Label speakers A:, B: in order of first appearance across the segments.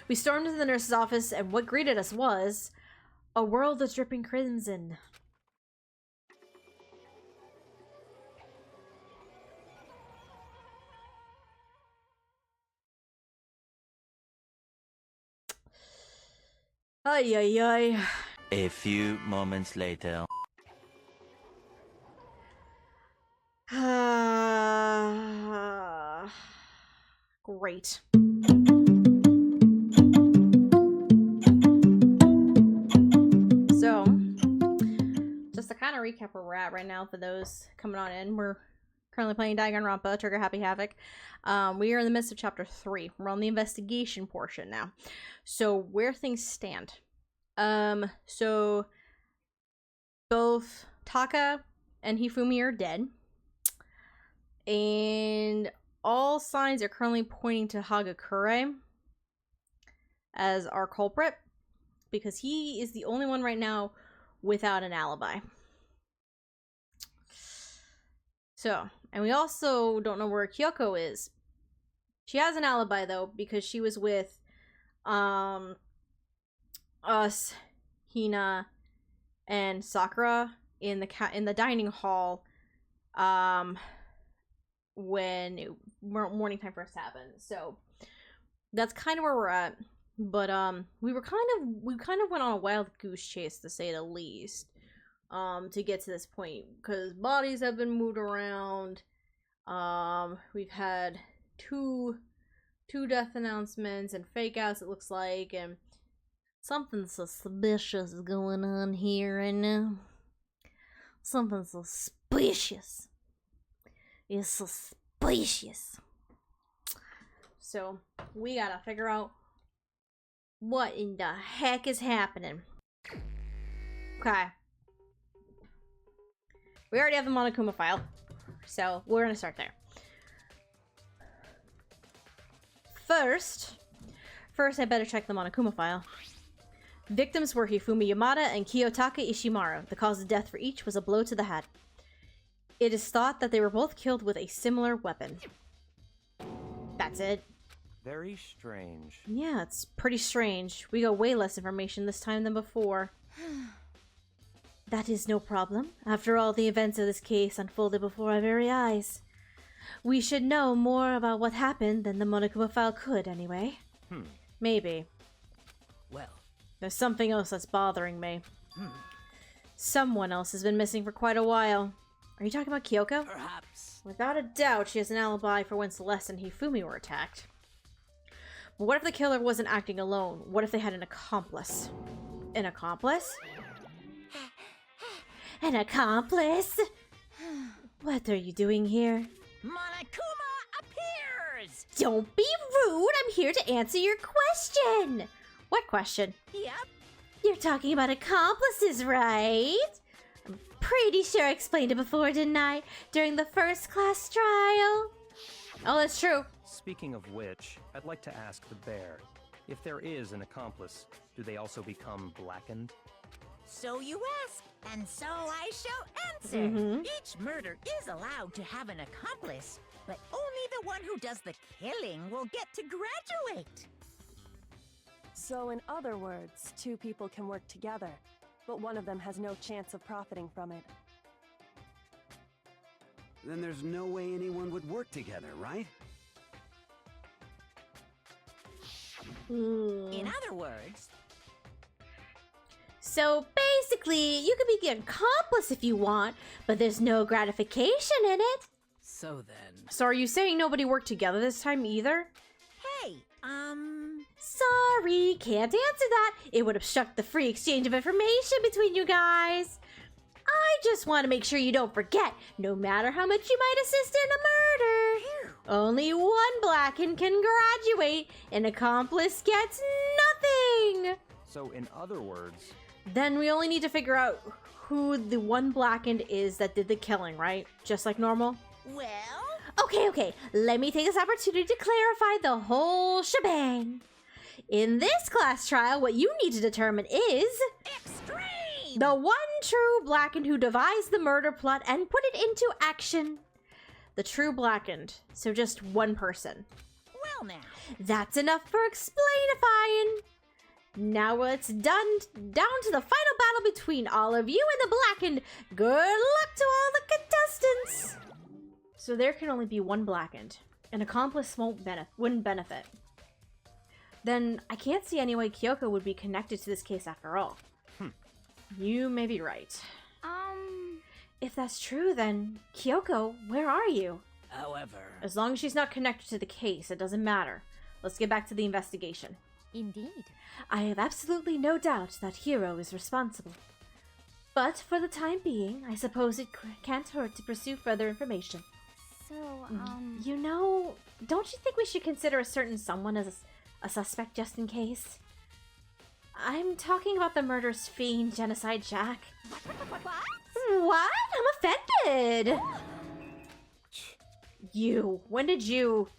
A: We stormed into the nurse's office, and what greeted us was a world of dripping crimson. Ay, ay, ay.
B: A few moments later.
A: Great. So, just to kind of recap where we're at right now for those coming on in, we're currently playing Danganronpa, Trigger Happy Havoc. We are in the midst of chapter 3. We're on the investigation portion now. So, where things stand. So both Taka and Hifumi are dead. And all signs are currently pointing to Hagakure as our culprit, because he is the only one right now without an alibi. So, and we also don't know where Kyoko is. She has an alibi though, because she was with us, Hina, and Sakura in the dining hall when morning time first happened. So that's kind of where we're at. But we kind of went on a wild goose chase, to say the least, to get to this point, because bodies have been moved around. We've had two death announcements and fake outs, it looks like, and something suspicious is going on here right now. Something suspicious. It's suspicious. So, we gotta figure out what in the heck is happening. Okay. We already have the Monokuma file, so we're gonna start there. First, I better check the Monokuma file. Victims were Hifumi Yamada and Kiyotaka Ishimaru. The cause of death for each was a blow to the head. It is thought that they were both killed with a similar weapon. That's it.
C: Very strange.
A: Yeah, it's pretty strange. We got way less information this time than before. That is no problem. After all, the events of this case unfolded before our very eyes. We should know more about what happened than the Monokuma file could, anyway. Maybe.
D: Well,
A: there's something else that's bothering me. Someone else has been missing for quite a while. Are you talking about Kyoko?
D: perhaps.
A: Without a doubt, she has an alibi for when Celeste and Hifumi were attacked. But what if the killer wasn't acting alone? What if they had an accomplice? An accomplice? An accomplice? What are you doing here?
D: Monokuma appears!
A: Don't be rude! I'm here to answer your question! What question?
D: Yep.
A: You're talking about accomplices, right? I'm pretty sure I explained it before, didn't I? During the first class trial? Oh, that's true.
C: Speaking of which, I'd like to ask the bear, if there is an accomplice, do they also become blackened?
D: So you ask, and so I shall answer. Each murder is allowed to have an accomplice, but only the one who does the killing will get to graduate.
E: So in other words, two people can work together, but one of them has no chance of profiting from it.
F: Then there's no way anyone would work together, right?
D: In other words,
A: So basically, you could be an accomplice if you want, but there's no gratification in it.
D: so then.
A: So are you saying nobody worked together this time either?
D: Hey,
A: Sorry, can't answer that. It would obstruct the free exchange of information between you guys. I just want to make sure you don't forget, no matter how much you might assist in a murder, only one blackened can graduate. An accomplice gets nothing.
C: So in other words,
A: Then we only need to figure out who the one blackened is that did the killing, right? Just like normal?
D: well,
A: Okay, let me take this opportunity to clarify the whole shebang. In this class trial, what you need to determine is
D: extreme!
A: the one true blackened who devised the murder plot and put it into action. The true blackened, so just one person.
D: Well now,
A: That's enough for explainifying. Now it's down to the final battle between all of you and the Blackened. Good luck to all the contestants! So there can only be one Blackened. An accomplice wouldn't benefit. Then I can't see any way Kyoko would be connected to this case after all. You may be right. If that's true, then Kyoko, where are you?
F: However...
A: As long as she's not connected to the case, it doesn't matter. Let's get back to the investigation.
G: Indeed.
A: I have absolutely no doubt that Hiro is responsible. But for the time being, I suppose it can't hurt to pursue further information.
G: So,
A: You know, don't you think we should consider a certain someone as a suspect just in case? I'm talking about the murderous fiend, Genocide Jack. What? I'm offended! You, when did you...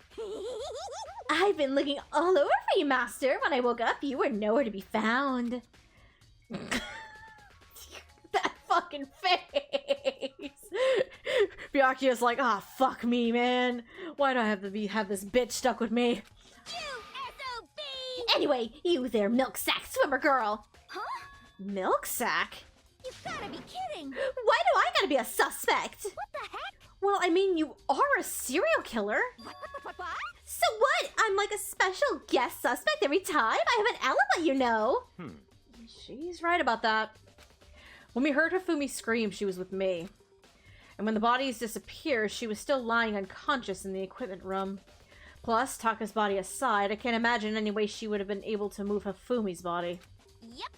A: I've been looking all over for you, Master. When I woke up, you were nowhere to be found. That fucking face! Byakuya's like, ah, oh, fuck me, man. Why do I have to have this bitch stuck with me? Anyway, you there, milk sack swimmer girl.
G: Huh?
A: Milk sack?
G: You've gotta be kidding.
A: Why do I gotta be a suspect?
G: What the heck?
A: Well, I mean, you are a serial killer.
G: What?
A: So what? I'm like a special guest suspect every time? I have an alibi, you know. She's right about that. When we heard Hifumi scream, she was with me. And when the bodies disappeared, she was still lying unconscious in the equipment room. Plus, Taka's body aside, I can't imagine any way she would have been able to move Hifumi's body.
G: Yep.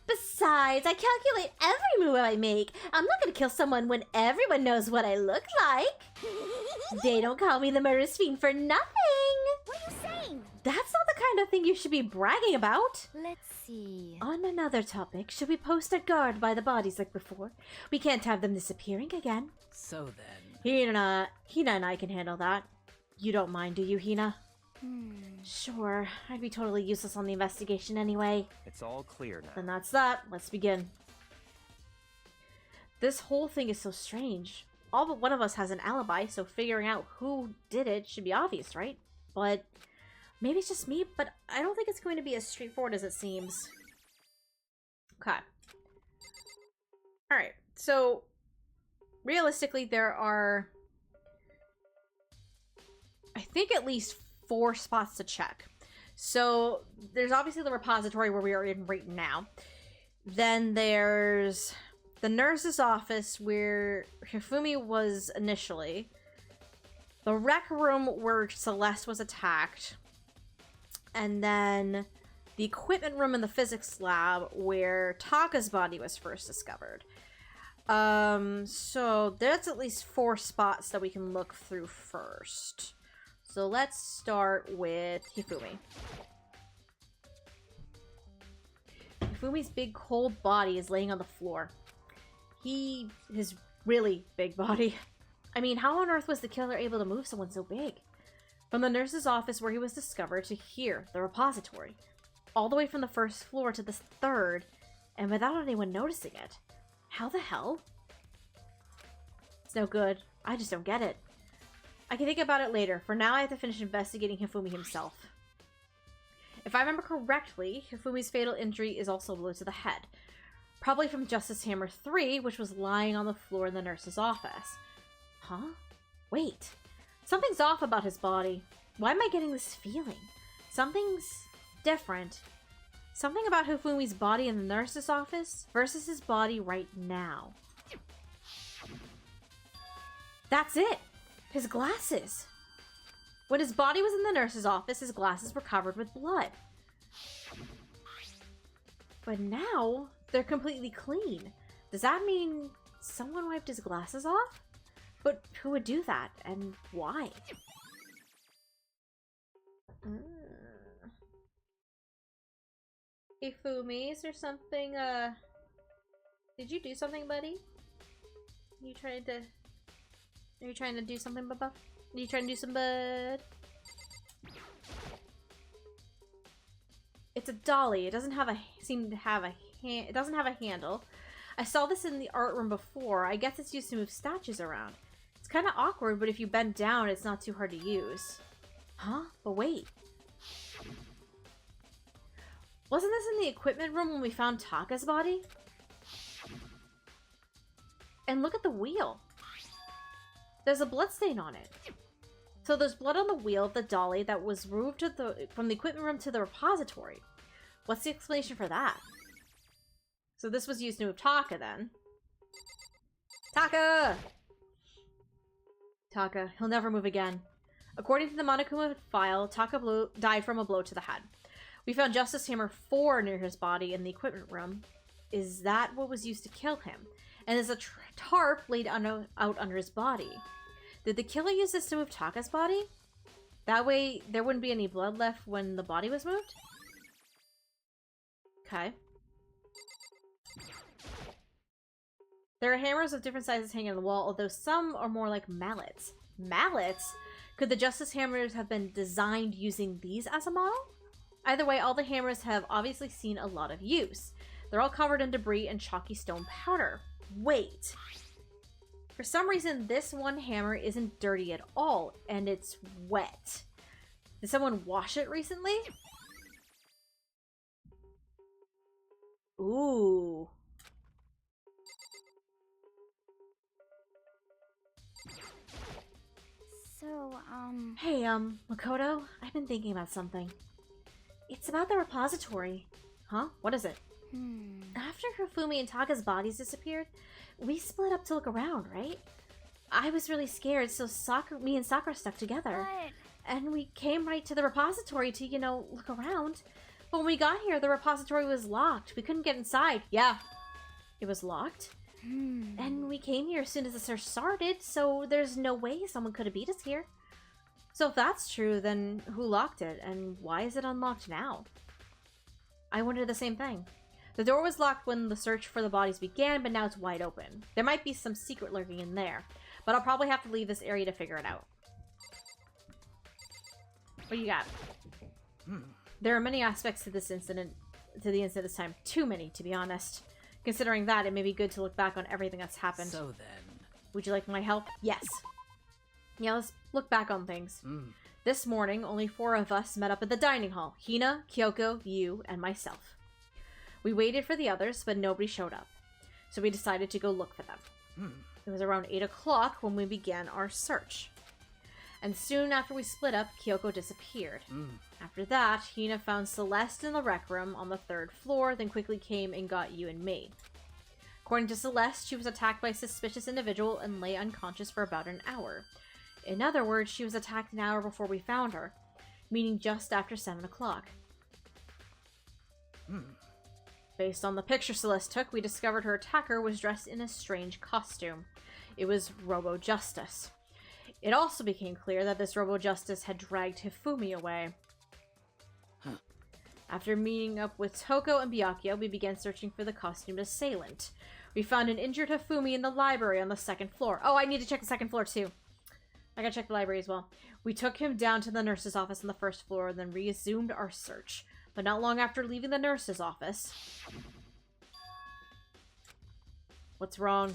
A: Besides, I calculate every move I make. I'm not gonna kill someone when everyone knows what I look like. They don't call me the murderous fiend for nothing.
G: What are you saying?
A: That's not the kind of thing you should be bragging about.
G: Let's see.
A: On another topic, should we post a guard by the bodies like before? We can't have them disappearing again.
F: So then...
A: Hina and I can handle that. You don't mind, do you, Hina? Sure. I'd be totally useless on the investigation anyway.
C: It's all clear now.
A: Then that's that. Let's begin. This whole thing is so strange. All but one of us has an alibi, so figuring out who did it should be obvious, right? But maybe it's just me, but I don't think it's going to be as straightforward as it seems. Okay. Alright, so realistically there are, I think, at least 4 spots to check. So there's obviously the repository where we are in right now. Then there's the nurse's office where Hifumi was initially. The rec room where Celeste was attacked. And then the equipment room in the physics lab where Taka's body was first discovered. So that's at least 4 spots that we can look through first. So let's start with Hifumi. Hifumi's big cold body is laying on the floor. His really big body. I mean, how on earth was the killer able to move someone so big? From the nurse's office where he was discovered to here, the repository. All the way from the 1st floor to the 3rd, and without anyone noticing it. How the hell? It's no good. I just don't get it. I can think about it later. For now, I have to finish investigating Hifumi himself. If I remember correctly, Hifumi's fatal injury is also a blow to the head. Probably from Justice Hammer 3, which was lying on the floor in the nurse's office. Huh? Wait. Something's off about his body. Why am I getting this feeling? Something's different. Something about Hifumi's body in the nurse's office versus his body right now. That's it! His glasses! When his body was in the nurse's office, his glasses were covered with blood. But now, they're completely clean. Does that mean someone wiped his glasses off? But who would do that, and why? Hifumi, is there something, did you do something, buddy? Are you trying to do something, Bubba? Are you trying to do some bud? It's a dolly. It doesn't have it doesn't have a handle. I saw this in the art room before. I guess it's used to move statues around. It's kind of awkward, but if you bend down, it's not too hard to use. Huh? But wait. Wasn't this in the equipment room when we found Taka's body? And look at the wheel. There's a bloodstain on it. So there's blood on the wheel of the dolly that was moved from the equipment room to the repository. What's the explanation for that? So this was used to move Taka then. Taka! Taka, he'll never move again. According to the Monokuma file, Taka died from a blow to the head. We found Justice Hammer 4 near his body in the equipment room. Is that what was used to kill him? And there's a tarp laid out under his body. Did the killer use this to move Taka's body? That way there wouldn't be any blood left when the body was moved? Okay. There are hammers of different sizes hanging on the wall, although some are more like mallets. Mallets? Could the Justice Hammers have been designed using these as a model? Either way, all the hammers have obviously seen a lot of use. They're all covered in debris and chalky stone powder. Wait. For some reason, this one hammer isn't dirty at all, and it's wet. Did someone wash it recently? Ooh.
G: So,
A: Hey, Makoto, I've been thinking about something. It's about the repository. Huh? What is it? After Hifumi and Taka's bodies disappeared, we split up to look around, right? I was really scared, so me and Sakura stuck together.
G: But...
A: And we came right to the repository to, you know, look around. But when we got here, the repository was locked. We couldn't get inside. Yeah, it was locked. And we came here as soon as the search started, so there's no way someone could have beat us here. So if that's true, then who locked it, and why is it unlocked now? I wondered the same thing. The door was locked when the search for the bodies began, but now it's wide open. There might be some secret lurking in there, but I'll probably have to leave this area to figure it out. What do you got? There are many aspects to this incident, this time. Too many, to be honest. Considering that, it may be good to look back on everything that's happened.
H: So then...
A: Would you like my help? Yes. Yeah, let's look back on things. This morning, only 4 of us met up at the dining hall. Hina, Kyoko, you, and myself. We waited for the others, but nobody showed up. So we decided to go look for them. It was around 8 o'clock when we began our search. And soon after we split up, Kyoko disappeared. After that, Hina found Celeste in the rec room on the 3rd floor, then quickly came and got you and me. According to Celeste, she was attacked by a suspicious individual and lay unconscious for about an hour. In other words, she was attacked an hour before we found her, meaning just after 7 o'clock. Based on the picture Celeste took, we discovered her attacker was dressed in a strange costume. It was Robo Justice. It also became clear that this Robo Justice had dragged Hifumi away. After meeting up with Toko and Byakuya, we began searching for the costumed assailant. We found an injured Hifumi in the library on the 2nd floor. Oh, I need to check the 2nd floor too. I gotta check the library as well. We took him down to the nurse's office on the 1st floor, then resumed our search. But not long after leaving the nurse's office... What's wrong?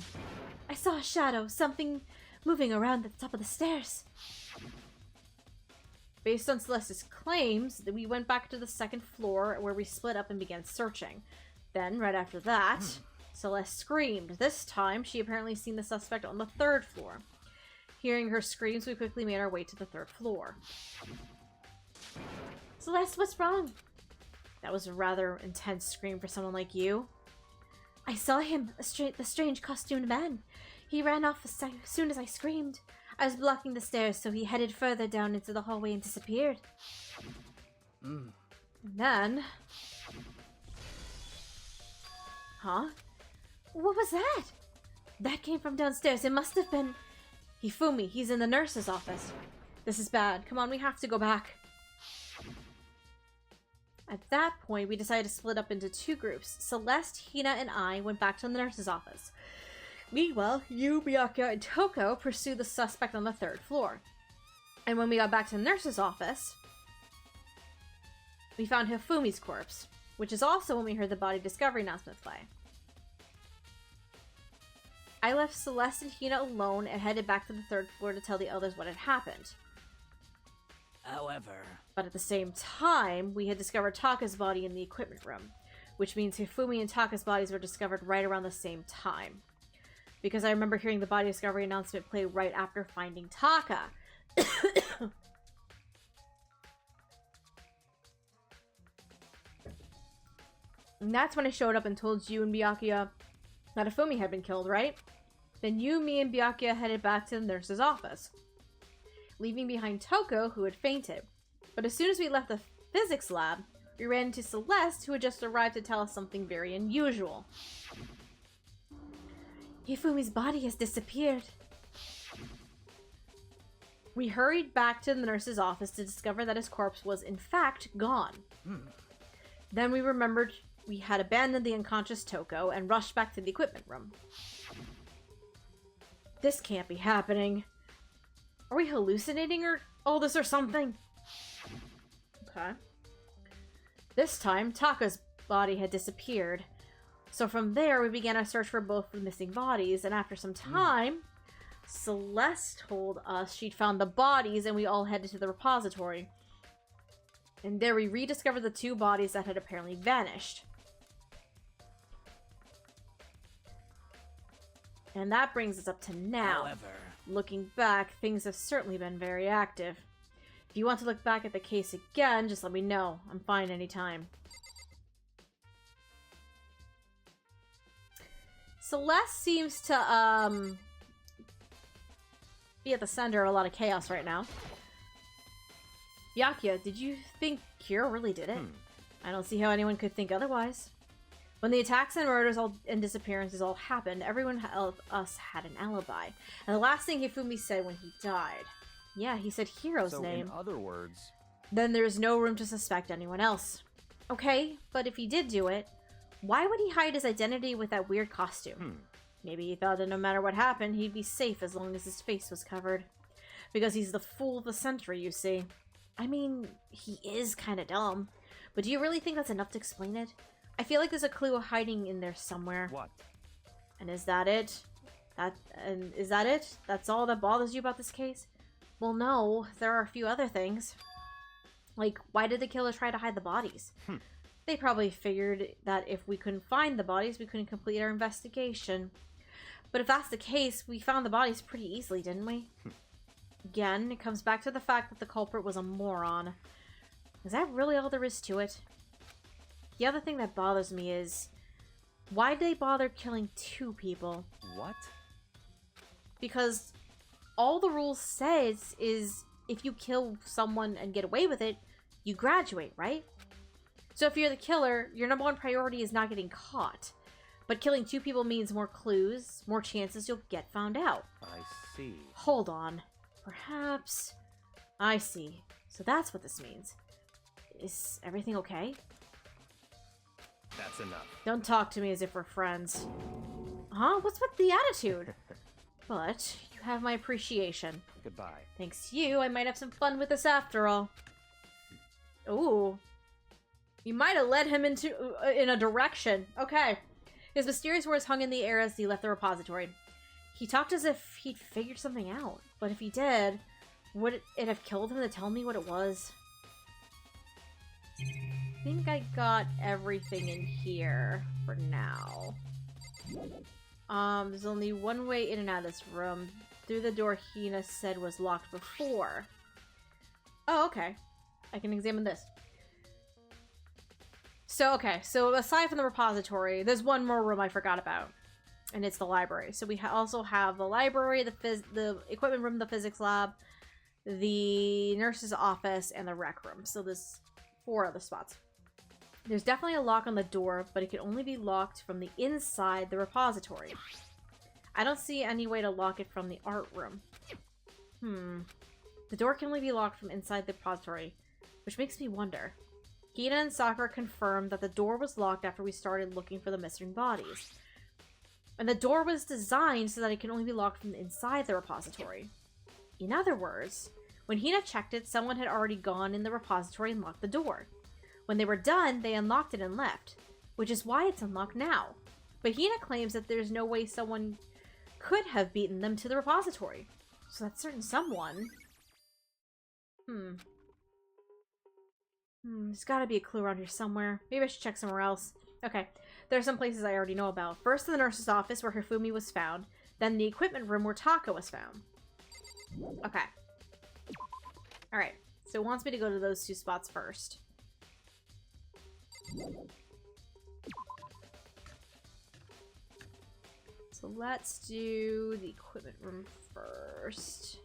A: I saw a shadow, something moving around the top of the stairs. Based on Celeste's claims, we went back to the 2nd floor where we split up and began searching. Then, right after that, Celeste screamed. This time, she apparently seen the suspect on the 3rd floor. Hearing her screams, we quickly made our way to the 3rd floor. Celeste, what's wrong? That was a rather intense scream for someone like you. I saw him, the strange costumed man. He ran off as soon as I screamed. I was blocking the stairs, so he headed further down into the hallway and disappeared. And then... Huh? What was that? That came from downstairs. It must have been... Hifumi. He's in the nurse's office. This is bad. Come on, we have to go back. At that point, we decided to split up into 2 groups. Celeste, Hina, and I went back to the nurse's office. Meanwhile, you, Byakuya, and Toko pursued the suspect on the 3rd floor. And when we got back to the nurse's office, we found Hifumi's corpse, which is also when we heard the body discovery announcement play. I left Celeste and Hina alone and headed back to the 3rd floor to tell the others what had happened.
H: However,
A: But at the same time, we had discovered Taka's body in the equipment room, which means Hifumi and Taka's bodies were discovered right around the same time. Because I remember hearing the body discovery announcement play right after finding Taka. And that's when I showed up and told you and Byakuya that Hifumi had been killed, right? Then you, me, and Byakuya headed back to the nurse's office, leaving behind Toko, who had fainted. But as soon as we left the physics lab, we ran into Celeste, who had just arrived to tell us something very unusual. Hifumi's body has disappeared. We hurried back to the nurse's office to discover that his corpse was in fact gone. Then we remembered we had abandoned the unconscious Toko and rushed back to the equipment room. This can't be happening. Are we hallucinating or all this or something? Okay. This time, Taka's body had disappeared. So from there, we began our search for both the missing bodies, and after some time, Celeste told us she'd found the bodies, and we all headed to the repository. And there we rediscovered the two bodies that had apparently vanished. And that brings us up to now.
F: However,
A: Looking back, things have certainly been very active. If you want to look back at the case again, just let me know. I'm fine anytime. Celeste seems to, be at the center of a lot of chaos right now. Byakuya, did you think Kira really did it? I don't see how anyone could think otherwise. When the attacks and murders and disappearances all happened, everyone of us had an alibi. And the last thing Hifumi said when he died. Yeah, he said Hiro's name.
C: In other words,
A: Then there's no room to suspect anyone else. Okay, but if he did do it, why would he hide his identity with that weird costume? Maybe he thought that no matter what happened, he'd be safe as long as his face was covered. Because he's the fool of the century, you see. I mean, he is kind of dumb. But do you really think that's enough to explain it? I feel like there's a clue hiding in there somewhere.
C: what?
A: And is that it? Is that it? That's all that bothers you about this case? Well, no. There are a few other things. Like, why did the killer try to hide the bodies? They probably figured that if we couldn't find the bodies, we couldn't complete our investigation. But if that's the case, we found the bodies pretty easily, didn't we? Again, it comes back to the fact that the culprit was a moron. Is that really all there is to it? The other thing that bothers me is, why'd they bother killing two people?
C: What?
A: Because all the rules says is if you kill someone and get away with it, you graduate, right? So if you're the killer, your number one priority is not getting caught. But killing two people means more clues, more chances you'll get found out.
C: I see.
A: Hold on. Perhaps... I see. So that's what this means. Is everything okay?
C: That's enough.
A: Don't talk to me as if we're friends. Huh? What's with the attitude? But you have my appreciation.
C: Goodbye.
A: Thanks to you, I might have some fun with this after all. Ooh. You might have led him in a direction. Okay. His mysterious words hung in the air as he left the repository. He talked as if he'd figured something out. But if he did, would it have killed him to tell me what it was? I think I got everything in here for now. There's only one way in and out of this room. Through the door Hina said was locked before. Oh, okay. I can examine this. So, okay. So, aside from the repository, there's one more room I forgot about. And it's the library. So, we also have the library, the equipment room, the physics lab, the nurse's office, and the rec room. So, there's 4 other spots. There's definitely a lock on the door, but it can only be locked from the inside the repository. I don't see any way to lock it from the art room. The door can only be locked from inside the repository, which makes me wonder. Hina and Sakura confirmed that the door was locked after we started looking for the missing bodies. And the door was designed so that it can only be locked from inside the repository. In other words, when Hina checked it, someone had already gone in the repository and locked the door. When they were done, they unlocked it and left, which is why it's unlocked now. But Hina claims that there's no way someone could have beaten them to the repository. So that certain someone... There's gotta be a clue around here somewhere. Maybe I should check somewhere else. Okay, there are some places I already know about. First, the nurse's office where Hifumi was found. Then the equipment room where Taka was found. Okay. Alright, so it wants me to go to those two spots first. So let's do the equipment room first.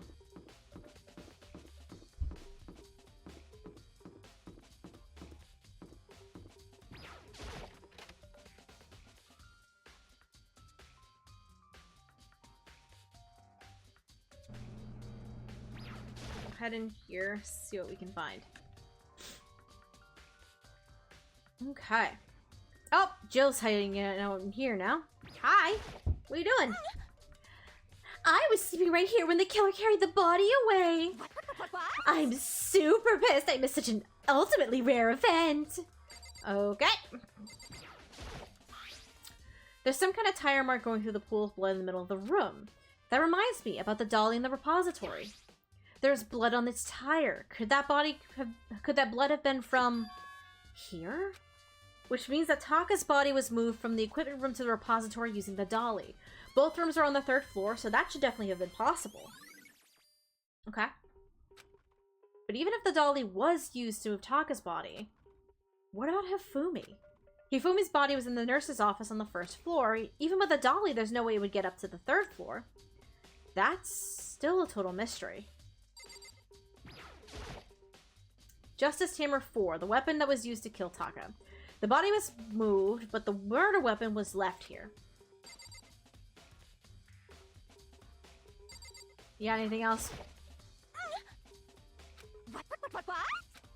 A: Head in here, see what we can find. Okay. Oh, Jill's hiding out in here now. Hi. What are you doing? I was sleeping right here when the killer carried the body away. I'm super pissed I missed such an ultimately rare event. Okay. There's some kind of tire mark going through the pool of blood in the middle of the room. That reminds me about the dolly in the repository. There's blood on its tire. Could that blood have been from here? Which means that Taka's body was moved from the equipment room to the repository using the dolly. Both rooms are on the 3rd floor, so that should definitely have been possible. Okay. But even if the dolly was used to move Taka's body, what about Hifumi? Hifumi's body was in the nurse's office on the 1st floor. Even with the dolly, there's no way it would get up to the 3rd floor. That's still a total mystery. Justice Hammer 4, the weapon that was used to kill Taka. The body was moved, but the murder weapon was left here. You got anything else?
D: What?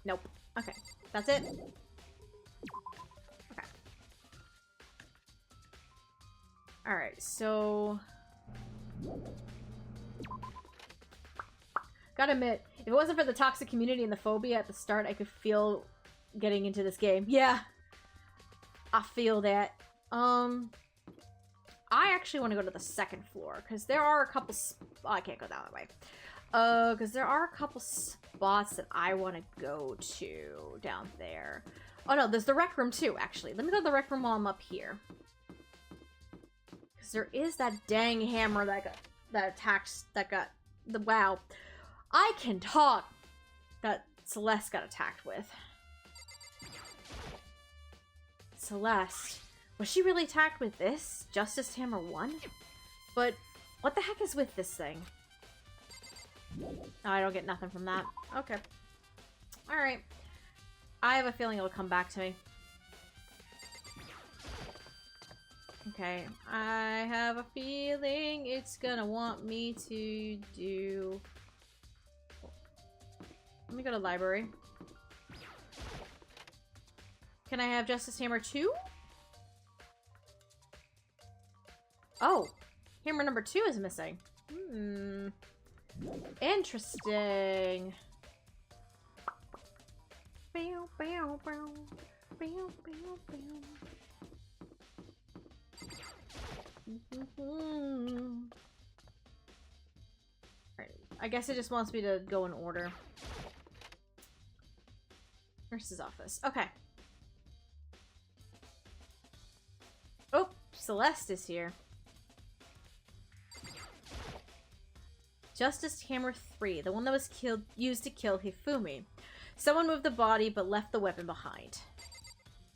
A: Nope. Okay. That's it? Okay. Alright, so... Gotta admit, if it wasn't for the toxic community and the phobia at the start, I could feel getting into this game. Yeah. I feel that. I actually want to go to the 2nd floor, because there are a couple... Oh, I can't go down that way. Because there are a couple spots that I want to go to down there. Oh no, there's the rec room too, actually. Let me go to the rec room while I'm up here. Because there is that dang hammer that got the... Wow. I can talk! That Celeste got attacked with. Celeste. Was she really attacked with this? Justice Hammer 1? But what the heck is with this thing? Oh, I don't get nothing from that. Okay. Alright. I have a feeling it'll come back to me. Okay. I have a feeling it's gonna want me to do... Let me go to library. Can I have Justice Hammer 2? Oh, hammer number 2 is missing. Interesting. Bow, bow, bow. Bow, bow, bow. Alright, I guess it just wants me to go in order. Nurse's office. Okay. Oh, Celeste is here. Justice Hammer 3, the one that was used to kill Hifumi. Someone moved the body but left the weapon behind.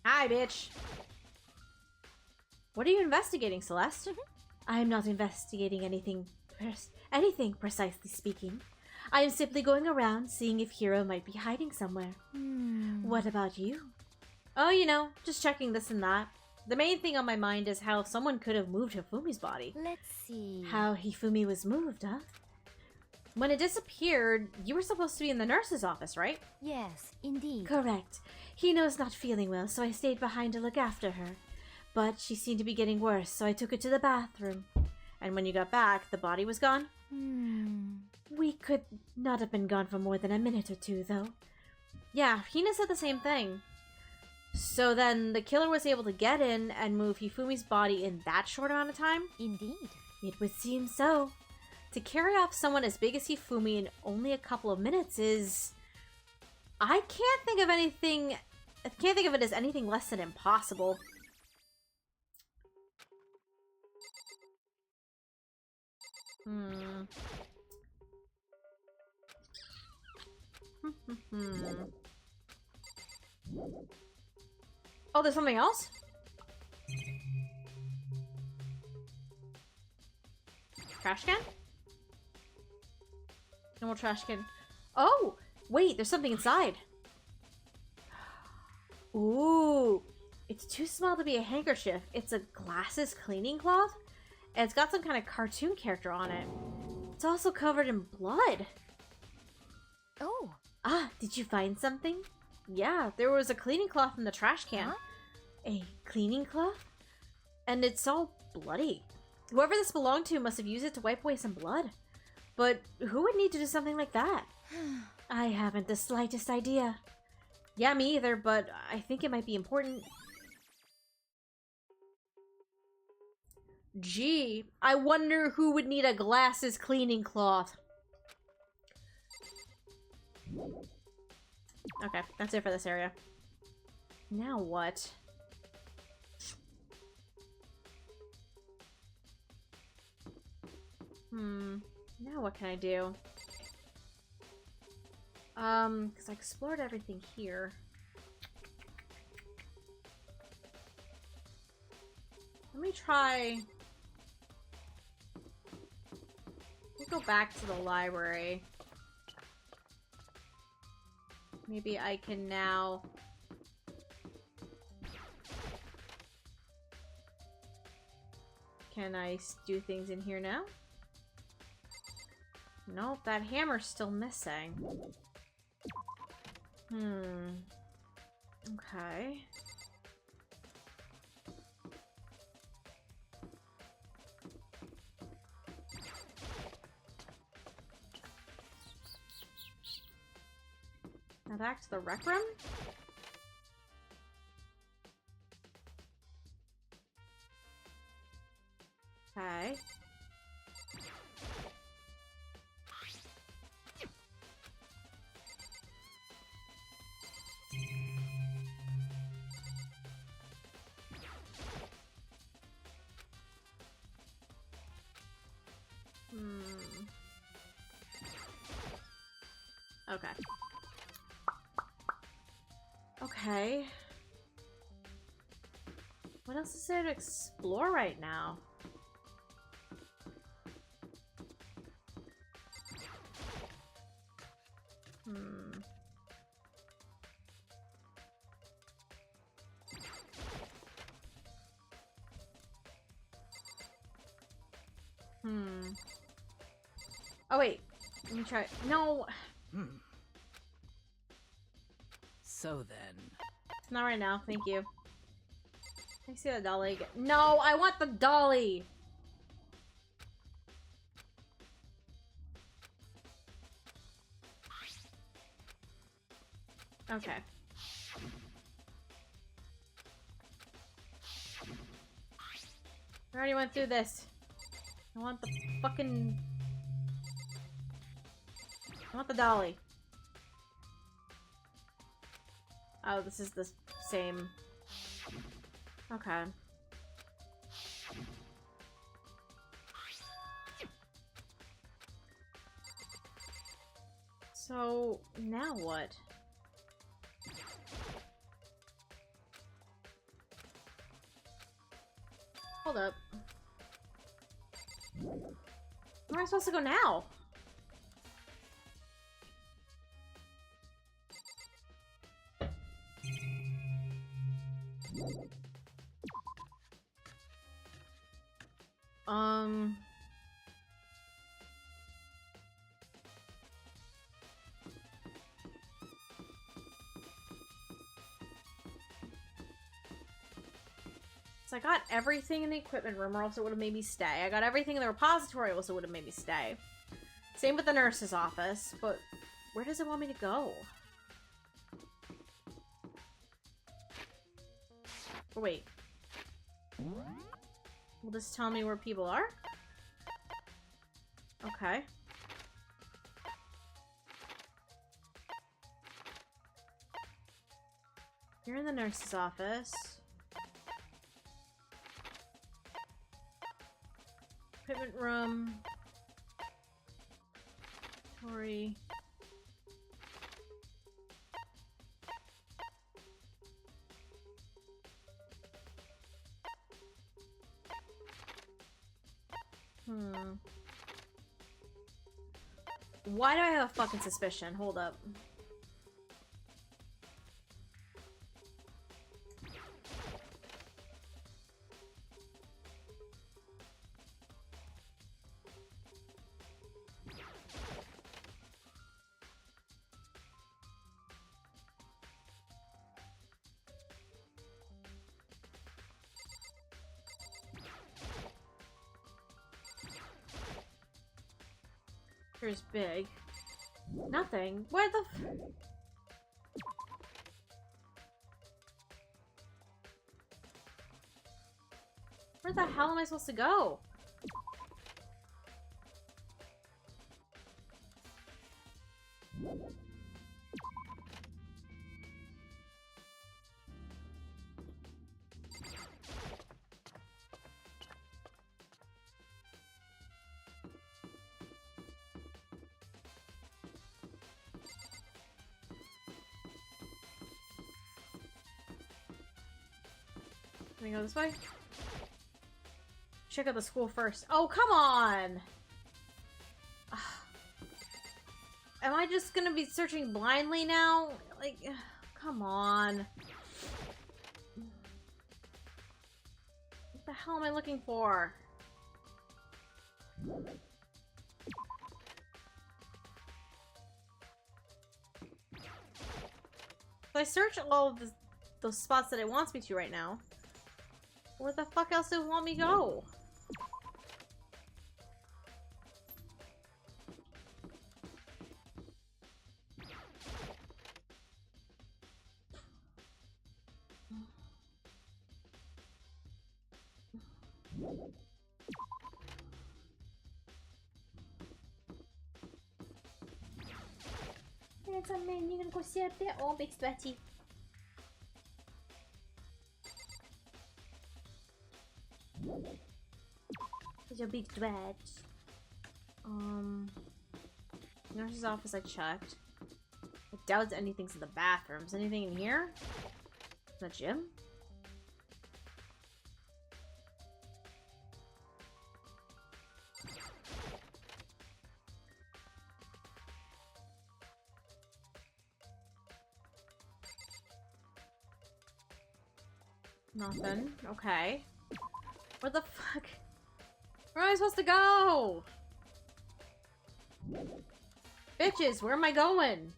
A: Hi, bitch. What are you investigating, Celeste? I am not investigating anything precisely speaking. I am simply going around seeing if Hiro might be hiding somewhere. What about you? Oh, you know, just checking this and that. The main thing on my mind is how someone could have moved Hifumi's body.
G: Let's see.
A: How Hifumi was moved, huh? When it disappeared, you were supposed to be in the nurse's office, right?
G: Yes, indeed.
A: Correct. Hino's not feeling well, so I stayed behind to look after her. But she seemed to be getting worse, so I took her to the bathroom. And when you got back, the body was gone? We could not have been gone for more than a minute or two, though. Yeah, Hina said the same thing. So then the killer was able to get in and move Hifumi's body in that short amount of time?
G: Indeed.
A: It would seem so. To carry off someone as big as Hifumi in only a couple of minutes is... I can't think of anything... I can't think of it as anything less than impossible. Oh, there's something else? Trash can? No more trash can. Oh! Wait, there's something inside. Ooh. It's too small to be a handkerchief. It's a glasses cleaning cloth. And it's got some kind of cartoon character on it. It's also covered in blood.
G: Oh.
A: Ah, did you find something? Yeah, there was a cleaning cloth in the trash can.
G: Huh?
A: A cleaning cloth? And it's all bloody. Whoever this belonged to must have used it to wipe away some blood. But who would need to do something like that? I haven't the slightest idea. Yeah, me either, but I think it might be important. Gee, I wonder who would need a glasses cleaning cloth. Okay, that's it for this area. Now what? Now what can I do? Because I explored everything here. Let me try... Let me go back to the library. Maybe I can now... Can I do things in here now? Nope, that hammer's still missing. Okay. Now back to the rec room? Okay. Okay. Okay. What else is there to explore right now? Oh wait, let me try. No.
H: So then.
A: Not right now, thank you. Can I see the dolly again? No, I want the dolly! Okay. I already went through this. I want the fucking... I want the dolly. Oh, this is the same. Okay. So, now what? Hold up. Where am I supposed to go now? So I got everything in the equipment room or else it would have made me stay. I got everything in the repository or else it would have made me stay. Same with the nurse's office, but where does it want me to go? Oh, wait. Will this tell me where people are? Okay. You're in the nurse's office. Equipment room. Tori. Why do I have a fucking suspicion? Hold up. Here's big. Nothing. Where the f— Where the hell am I supposed to go? Can we go this way? Check out the school first. Oh, come on! Ugh. Am I just gonna be searching blindly now? Like, come on. What the hell am I looking for? If I search all of those spots that it wants me to right now, where the fuck else does it want me to go? It's a man, you gonna go sit up there? Oh, big sweaty. It's your big sweat. Nurse's office I checked. I doubt anything's in the bathrooms. Anything in here? The gym? Nothing. Okay. Where the fuck? Where am I supposed to go? Bitches, where am I going?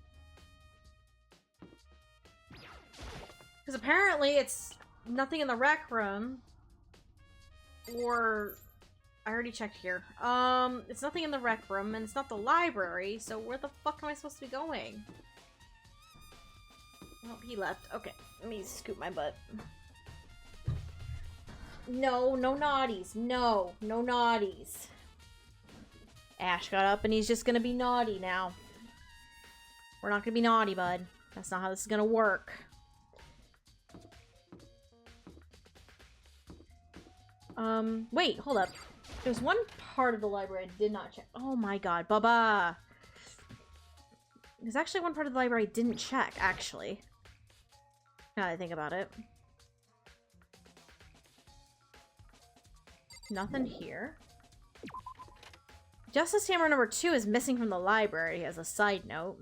A: Because apparently it's nothing in the rec room. Or... I already checked here. It's nothing in the rec room, and it's not the library, so where the fuck am I supposed to be going? Oh, he left. Okay, let me scoop my butt. No, no naughties. No, no naughties. Ash got up and he's just gonna be naughty now. We're not gonna be naughty, bud. That's not how this is gonna work. Wait, hold up. There's one part of the library I did not check. Oh my god, Baba! There's actually one part of the library I didn't check, actually. Now that I think about it. Nothing here. Justice Hammer number 2 is missing from the library as a side note.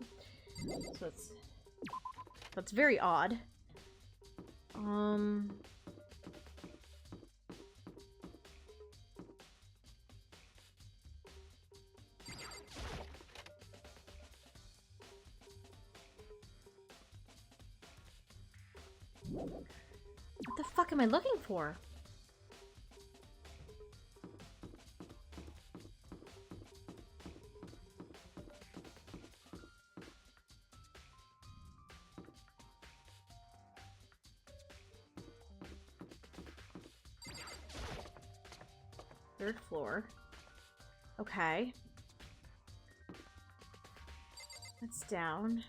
A: So that's very odd. What the fuck am I looking for? Third floor. Okay. That's down.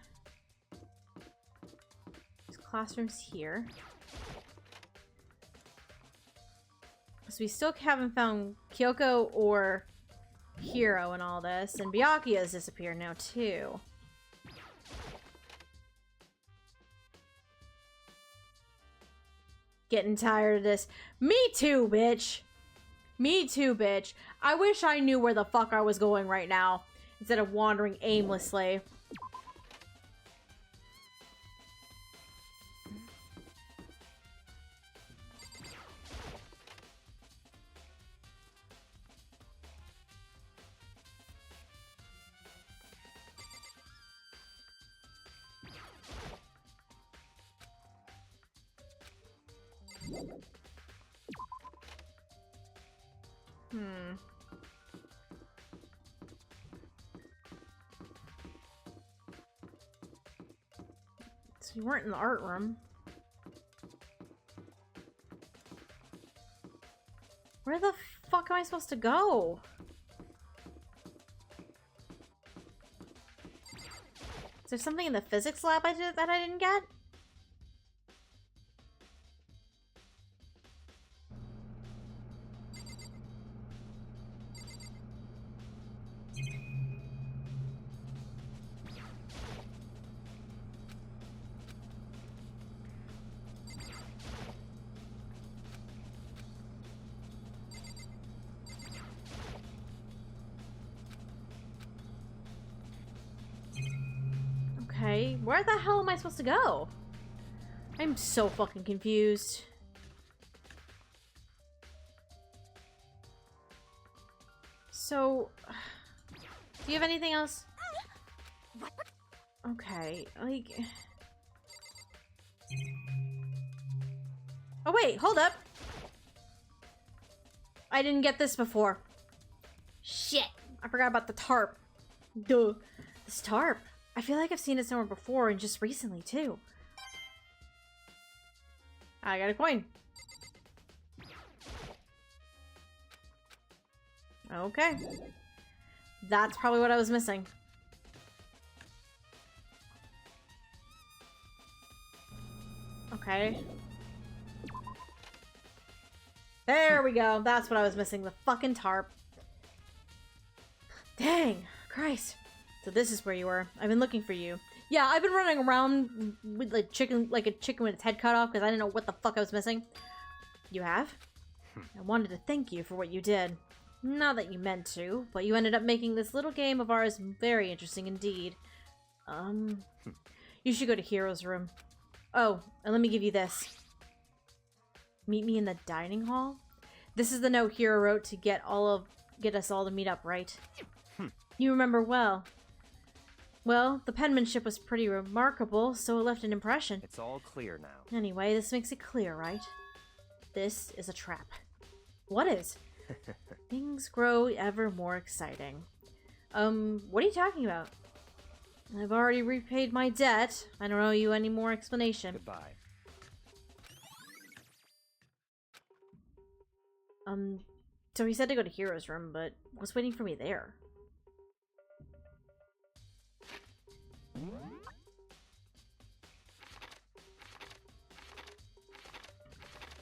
A: It's classroom's here. So we still haven't found Kyoko or Hiro in all this, and Byakuya has disappeared now too. Getting tired of this. Me too, bitch. Me too, bitch. I wish I knew where the fuck I was going right now, instead of wandering aimlessly. So you weren't in the art room. Where the fuck am I supposed to go? Is there something in the physics lab that I didn't get? Okay, where the hell am I supposed to go? I'm so fucking confused. So, do you have anything else? Okay, like... Oh wait, hold up! I didn't get this before. Shit! I forgot about the tarp. Duh. This tarp. I feel like I've seen it somewhere before, and just recently, too. I got a coin. Okay. That's probably what I was missing. Okay. There we go. That's what I was missing. The fucking tarp. Dang. Christ. So this is where you were. I've been looking for you. Yeah, I've been running around with like a chicken with its head cut off because I didn't know what the fuck I was missing. You have? I wanted to thank you for what you did. Not that you meant to, but you ended up making this little game of ours very interesting indeed. You should go to Hiro's room. Oh, and let me give you this. Meet me in the dining hall? This is the note Hiro wrote to get us all to meet up, right? You remember well. Well, the penmanship was pretty remarkable, so it left an impression.
C: It's all clear now.
A: Anyway, this makes it clear, right? This is a trap. What is? Things grow ever more exciting. What are you talking about? I've already repaid my debt. I don't owe you any more explanation.
C: Goodbye.
A: So he said to go to Hiro's room, but what's waiting for me there?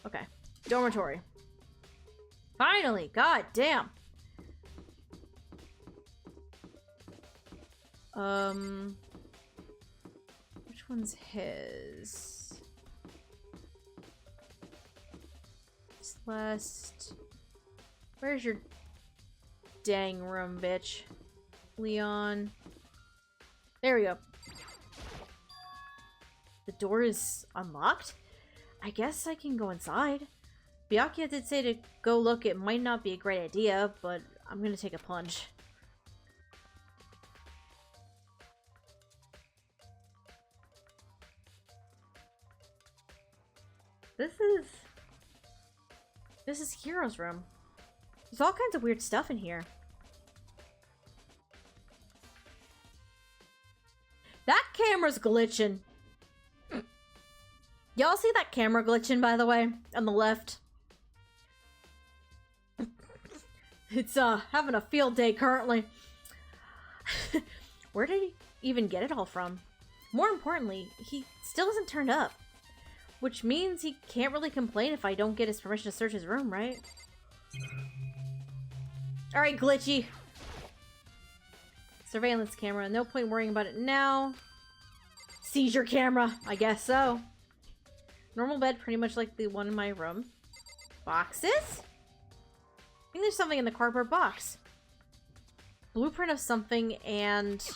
A: Okay. Dormitory. Finally! God damn! Which one's his? Celeste. Where's your dang room, bitch? Leon. There we go. The door is unlocked? I guess I can go inside. Byakuya did say to go look. It might not be a great idea, but I'm gonna take a plunge. This is Hiro's room. There's all kinds of weird stuff in here. That camera's glitching. Y'all see that camera glitching, by the way? On the left? It's, having a field day currently. Where did he even get it all from? More importantly, he still hasn't turned up. Which means he can't really complain if I don't get his permission to search his room, right? Alright, Glitchy. Surveillance camera. No point worrying about it now. Seizure camera. I guess so. Normal bed, pretty much like the one in my room. Boxes? I think there's something in the cardboard box. Blueprint of something and...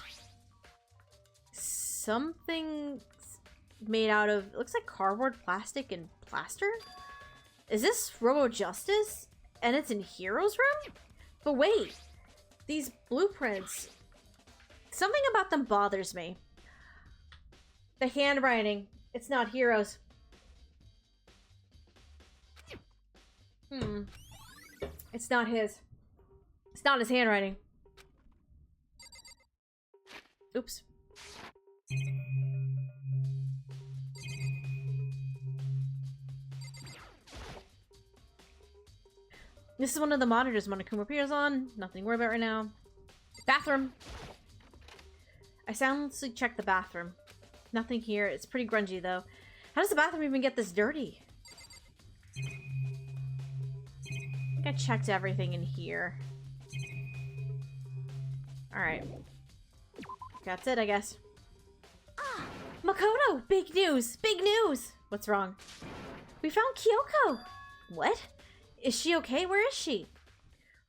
A: something made out of... it looks like cardboard, plastic, and plaster? Is this Robo Justice? And it's in Hero's room? But wait. These blueprints... something about them bothers me. The handwriting. It's not Hero's. It's not his. It's not his handwriting. Oops. This is one of the monitors Monokuma appears on. Nothing to worry about right now. Bathroom. I soundlessly checked the bathroom. Nothing here. It's pretty grungy, though. How does the bathroom even get this dirty? I think I checked everything in here. Alright. That's it, I guess. Ah! Makoto! Big news! Big news! What's wrong? We found Kyoko! What? Is she okay? Where is she?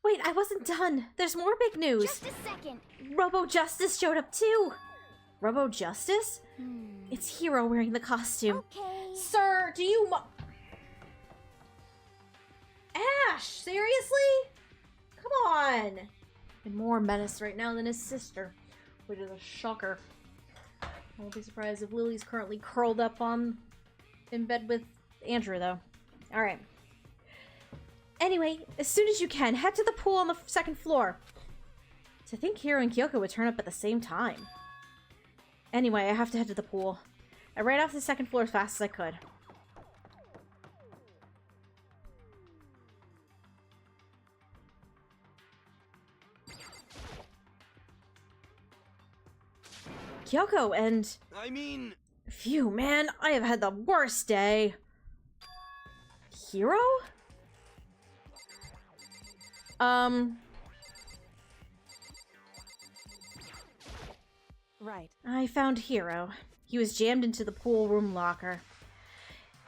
A: Wait, I wasn't done. There's more big news.
G: Just a second.
A: Robo Justice showed up too. Robo Justice? It's Hero wearing the costume.
G: Okay.
A: Sir, do you Ash, seriously? Come on. And more menace right now than his sister, which is a shocker. I won't be surprised if Lily's currently curled up in bed with Andrew, though. All right. Anyway, as soon as you can, head to the pool on the second floor. To think Hiro and Kyoko would turn up at the same time. Anyway, I have to head to the pool. I ran off the second floor as fast as I could. Kyoko and... Phew, man, I have had the worst day. Hiro?
E: Right.
A: I found Hiro. He was jammed into the pool room locker.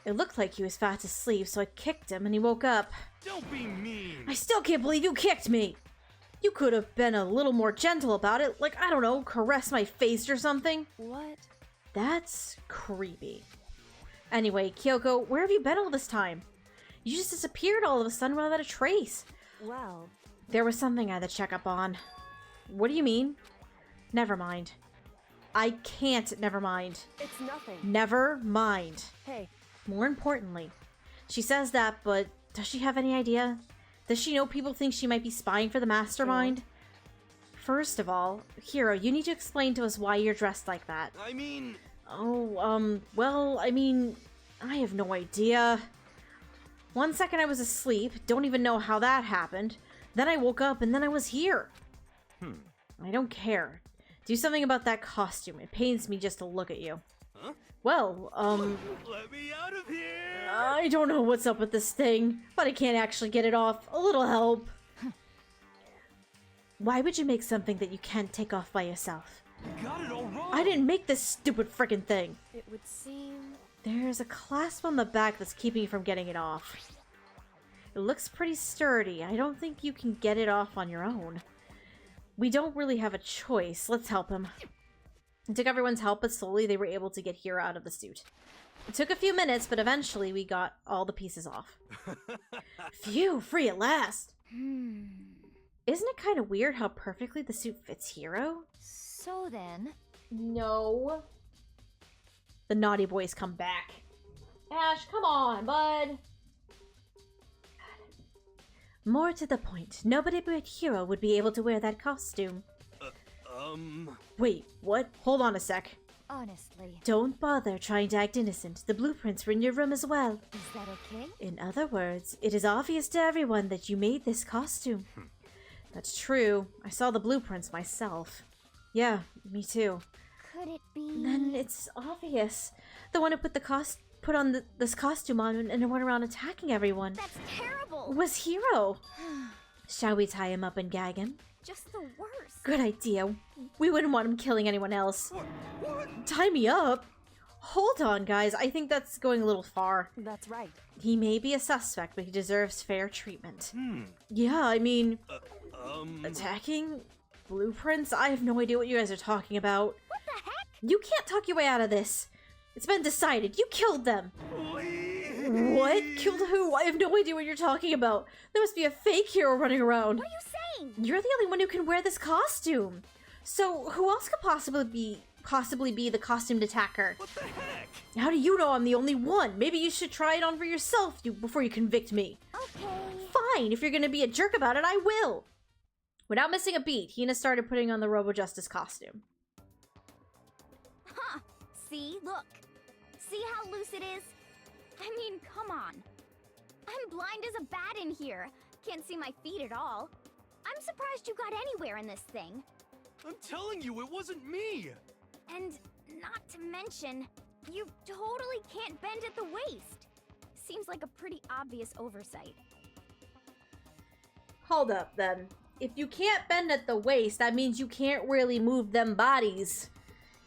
A: It looked like he was fast asleep, so I kicked him and he woke up.
F: Don't be mean!
A: I still can't believe you kicked me! You could have been a little more gentle about it, like, I don't know, caress my face or something.
E: What?
A: That's creepy. Anyway, Kyoko, where have you been all this time? You just disappeared all of a sudden without a trace.
E: Well...
A: There was something I had to check up on. What do you mean? Never mind. I can't never mind.
E: It's nothing.
A: Never mind.
E: Hey.
A: More importantly, she says that, but does she have any idea? Does she know people think she might be spying for the mastermind? First of all, Hiro, you need to explain to us why you're dressed like that. Well, I have no idea. 1 second I was asleep, don't even know how that happened. Then I woke up and then I was here. I don't care. Do something about that costume. It pains me just to look at you.
F: Huh?
A: Well,
F: Let me out of here!
A: I don't know what's up with this thing, but I can't actually get it off. A little help. Why would you make something that you can't take off by yourself?
F: You got it all wrong!
A: I didn't make this stupid frickin' thing.
E: It would seem...
A: There's a clasp on the back that's keeping you from getting it off. It looks pretty sturdy. I don't think you can get it off on your own. We don't really have a choice. Let's help him. It took everyone's help, but slowly they were able to get Hiro out of the suit. It took a few minutes, but eventually we got all the pieces off. Phew, free at last! Isn't it kind of weird how perfectly the suit fits Hiro?
G: So then...
A: No. The naughty boys come back. Ash, come on, bud! More to the point, nobody but Hiro would be able to wear that costume. Wait, what? Hold on a sec.
G: Honestly.
A: Don't bother trying to act innocent. The blueprints were in your room as well.
G: Is that okay?
A: In other words, it is obvious to everyone that you made this costume. That's true. I saw the blueprints myself. Yeah, me too.
G: Could it be...
A: Then it's obvious. The one who put the put on this costume on and went around attacking everyone.
G: That's terrible.
A: Was Hero. Shall we tie him up and gag him?
G: Just the worst.
A: Good idea. We wouldn't want him killing anyone else.
F: What?
A: Tie me up? Hold on, guys. I think that's going a little far.
E: That's right.
A: He may be a suspect, but he deserves fair treatment. Yeah, I mean... Attacking? Blueprints? I have no idea what you guys are talking about.
G: What the heck?
A: You can't talk your way out of this. It's been decided. You killed them. What? Killed who? I have no idea what you're talking about. There must be a fake hero running around.
G: What are you saying?
A: You're the only one who can wear this costume. So, who else could possibly be the costumed attacker?
F: What the heck?
A: How do you know I'm the only one? Maybe you should try it on for yourself before you convict me.
G: Okay.
A: Fine, if you're gonna be a jerk about it, I will. Without missing a beat, Hina started putting on the Robo Justice costume.
G: Huh. See? Look. See how loose it is? I mean, come on. I'm blind as a bat in here. Can't see my feet at all. I'm surprised you got anywhere in this thing.
F: I'm telling you, it wasn't me!
G: And not to mention, you totally can't bend at the waist. Seems like a pretty obvious oversight.
A: Hold up, then. If you can't bend at the waist, that means you can't really move them bodies.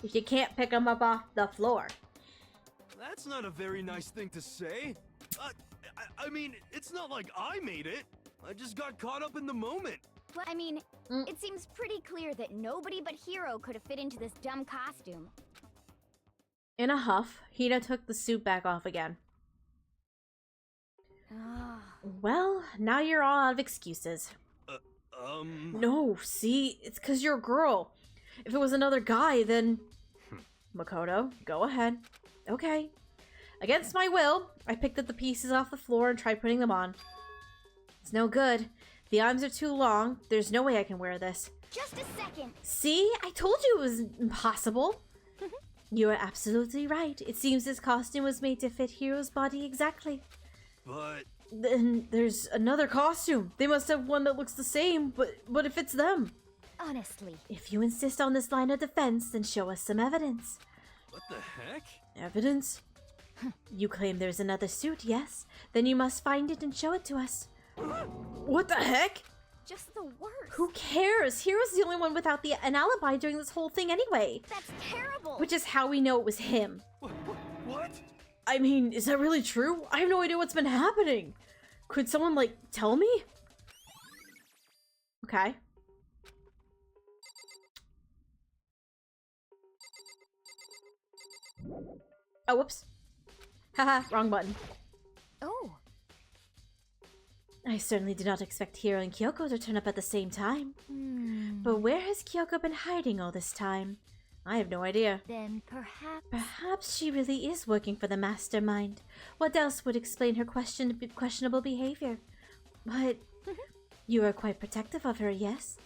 A: If you can't pick them up off the floor.
F: That's not a very nice thing to say. I mean, it's not like I made it. I just got caught up in the moment.
G: Well, I mean, it seems pretty clear that nobody but Hero could have fit into this dumb costume.
A: In a huff, Hina took the suit back off again. Well, now you're all out of excuses. No, see, it's 'cause you're a girl. If it was another guy, then... Makoto, go ahead. Okay. Against my will, I picked up the pieces off the floor and tried putting them on. It's no good. The arms are too long. There's no way I can wear this.
G: Just a second.
A: See? I told you it was impossible. You are absolutely right. It seems this costume was made to fit Hero's body exactly.
F: But...
A: Then there's another costume. They must have one that looks the same, but if it's them.
G: Honestly.
A: If you insist on this line of defense, then show us some evidence.
F: what the heck?
A: Evidence? You claim there's another suit, yes? Then you must find it and show it to us. What the heck?
G: Just the worst.
A: Who cares? Hero's the only one without an alibi during this whole thing anyway.
G: That's terrible.
A: Which is how we know it was him.
F: What?
A: I mean, is that really true? I have no idea what's been happening. Could someone, like, tell me? Okay. Oh, whoops. Haha, wrong button.
G: Oh.
A: I certainly did not expect Hiro and Kyoko to turn up at the same time. But where has Kyoko been hiding all this time? I have no idea.
G: Then perhaps...
A: Perhaps she really is working for the mastermind. What else would explain her questionable behavior? But you are quite protective of her, yes?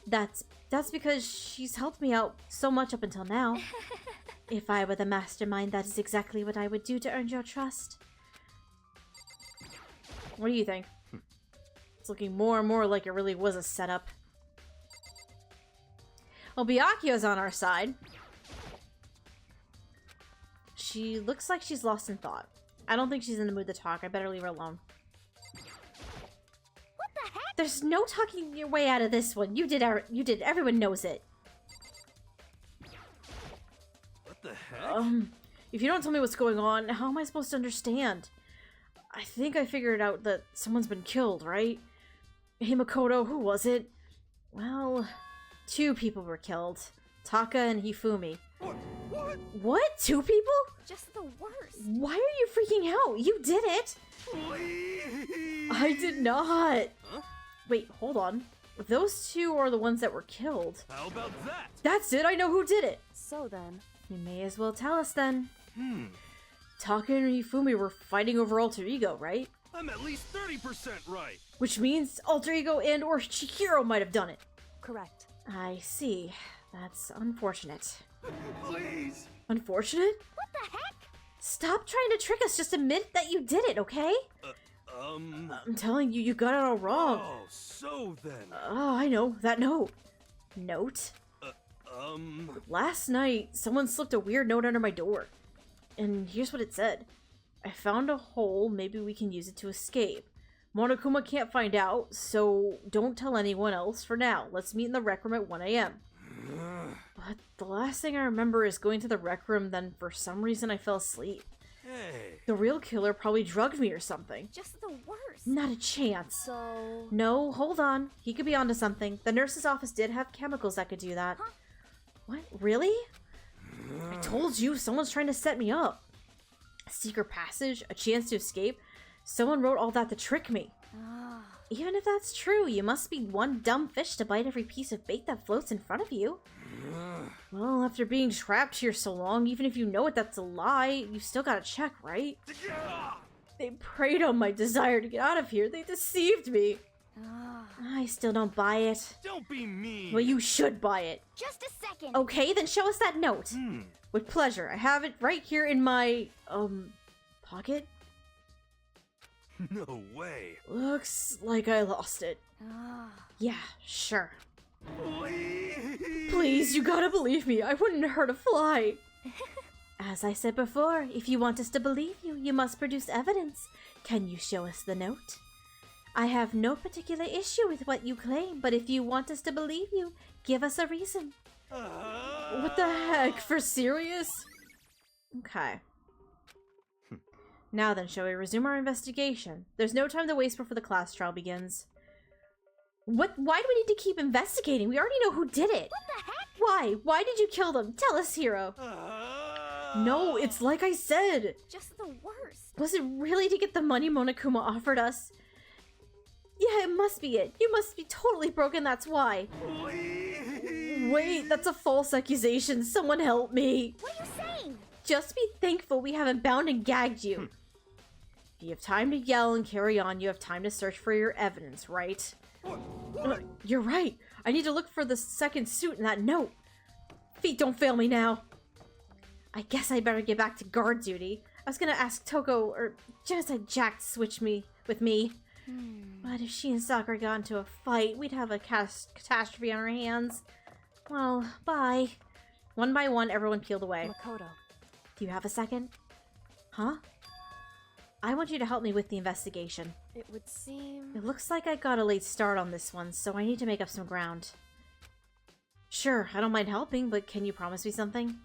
A: That's because she's helped me out so much up until now. If I were the mastermind, that is exactly what I would do to earn your trust. What do you think? It's looking more and more like it really was a setup. Well, Byakuya's on our side. She looks like she's lost in thought. I don't think she's in the mood to talk. I better leave her alone.
G: What the heck?
A: There's no talking your way out of this one. You did. Everyone knows it.
F: What the heck?
A: If you don't tell me what's going on, how am I supposed to understand? I think I figured out that someone's been killed, right? Hey, Makoto, who was it? Well, 2 people were killed. Taka and Hifumi.
F: What?
A: What? 2 people?
G: Just the worst.
A: Why are you freaking out? You did it!
F: Please!
A: I did not!
F: Huh?
A: Wait, hold on. Those 2 are the ones that were killed.
F: How about that?
A: That's it, I know who did it!
E: So then,
A: You may as well tell us then. Taka and Hifumi were fighting over Alter Ego, right?
F: I'm at least 30% right.
A: Which means Alter Ego and or Chihiro might have done it.
E: correct.
A: I see. That's unfortunate.
F: Please!
A: Unfortunate?
G: What the heck?
A: Stop trying to trick us. Just admit that you did it, okay? I'm telling you, you got it all wrong.
F: Oh, so then.
A: Oh, I know. That note. Note? Last night, someone slipped a weird note under my door. And here's what it said. I found a hole. Maybe we can use it to escape. Monokuma can't find out, so don't tell anyone else for now. Let's meet in the rec room at 1 a.m. But the last thing I remember is going to the rec room, then for some reason I fell asleep.
F: Hey.
A: The real killer probably drugged me or something.
G: Just the worst.
A: Not a chance.
E: So...
A: No, hold on. He could be onto something. The nurse's office did have chemicals that could do that.
G: Huh?
A: What? Really? I told you, someone's trying to set me up. A secret passage, a chance to escape. Someone wrote all that to trick me.
G: Ah.
A: Even if that's true, you must be one dumb fish to bite every piece of bait that floats in front of you. Well, after being trapped here so long, even if you know it, that's a lie, you still gotta check, right? They preyed on my desire to get out of here. They deceived me.
G: Ah.
A: I still don't buy it.
F: Don't be mean.
A: Well, you should buy it.
G: Just a second.
A: Okay, then show us that note.
F: Hmm.
A: With pleasure. I have it right here in my, pocket.
F: No way.
A: Looks like I lost it.
G: Ah.
A: Yeah, sure.
F: Please.
A: Please, you gotta believe me. I wouldn't hurt a fly. As I said before, if you want us to believe you, you must produce evidence. Can you show us the note? I have no particular issue with what you claim, but if you want us to believe you, give us a reason. What the heck? For serious? Okay. Now then, shall we resume our investigation? There's no time to waste before the class trial begins. What? Why do we need to keep investigating? We already know who did it.
G: What the heck?
A: Why? Why did you kill them? Tell us, Hero. No, it's like I said.
G: Just the worst.
A: Was it really to get the money Monokuma offered us? Yeah, it must be it. You must be totally broken, that's why. Wait, that's a false accusation. Someone help me.
G: What are you saying?
A: Just be thankful we haven't bound and gagged you. If you have time to yell and carry on, you have time to search for your evidence, right? You're right. I need to look for the second suit in that note. Feet don't fail me now. I guess I better get back to guard duty. I was gonna ask Toko or Genocide Jack to switch me with me. But if she and Sakura got into a fight, we'd have a catastrophe on our hands. Well, bye. One by one, everyone peeled away.
E: Makoto.
A: Do you have a second? Huh? I want you to help me with the investigation.
E: It would seem...
A: It looks like I got a late start on this one, so I need to make up some ground. Sure, I don't mind helping, but can you promise me something?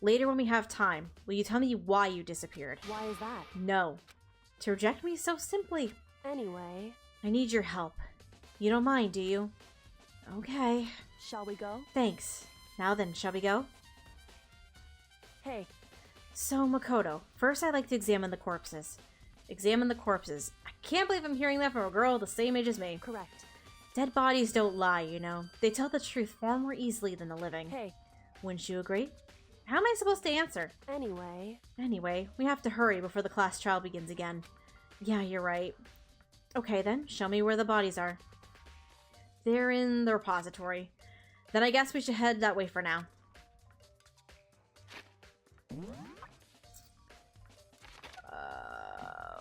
A: Later when we have time, will you tell me why you disappeared?
E: Why is that?
A: No. To reject me so simply.
E: Anyway...
A: I need your help. You don't mind, do you? Okay.
E: Shall we go?
A: Thanks. Now then, shall we go?
E: Hey.
A: So, Makoto, first I'd like to examine the corpses. Examine the corpses. I can't believe I'm hearing that from a girl the same age as me.
E: Correct.
A: Dead bodies don't lie, you know. They tell the truth far more easily than the living.
E: Hey.
A: Wouldn't you agree? How am I supposed to answer?
E: Anyway...
A: Anyway, we have to hurry before the class trial begins again. Yeah, you're right. Okay then, show me where the bodies are. They're in the repository. Then I guess we should head that way for now.